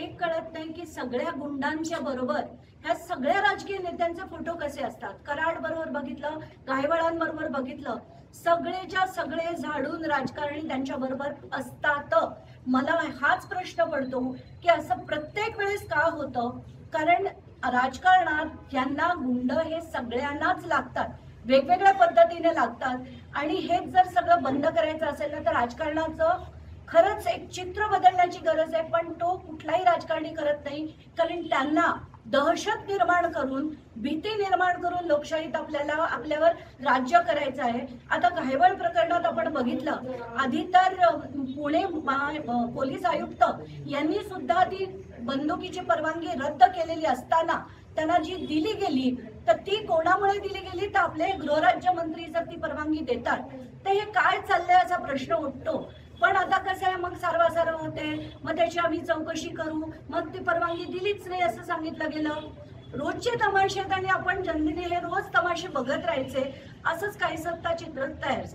एक कळत नाही की सगळ्या गुंडांच्या बरोबर ह्या सगळ्या राजकीय नेत्यांचे फोटो कसे असतात। कराड बरोबर बघितलं, गायवळांबरोबर बघितलं, सगळेच्या सगळे झाडून राजकारणी त्यांच्या बरोबर असतात। मला हाच प्रश्न पडतो की असं प्रत्येक वेळेस का होतं? कारण राजकारणात यांना गुंड हे सगळ्यांनाच लागतात, वेगवेगळ्या पद्धतीने लागतात। आणि हेच जर सगळं बंद करायचं असेल ना तर राजकारणाचं खरंच एक चित्र बदलण्याची गरज आहे, पण तो कुठलाही राजकारणी करत नाही। कारण त्यांना दहशत निर्माण करून, भीती निर्माण करून लोकशाहीत आपल्यावर राज्य करायचं आहे। आता घायवळ प्रकरणात आपण बघितलं, आधी तर पुणे पोलीस आयुक्त यांनी सुद्धा ती बंदुकीची परवानगी रद्द केलेली असताना त्यांना जी दिली गेली तर ती कोणामुळे दिली गेली? तर आपले गृहराज्यमंत्री जर ती परवानगी देतात तर हे काय चाललंय असा प्रश्न उठतो। पण आता कसं आहे, मग सारवासारव होते, मग त्याची आम्ही चौकशी करू, मग ती परवानगी दिलीच नाही असं सांगितलं गेलं। रोजचे तमाशे आहेत आणि आपण जनतेने हे रोज तमाशे बघत राहायचे, असंच काही सत्ता चित्र तयार झालं।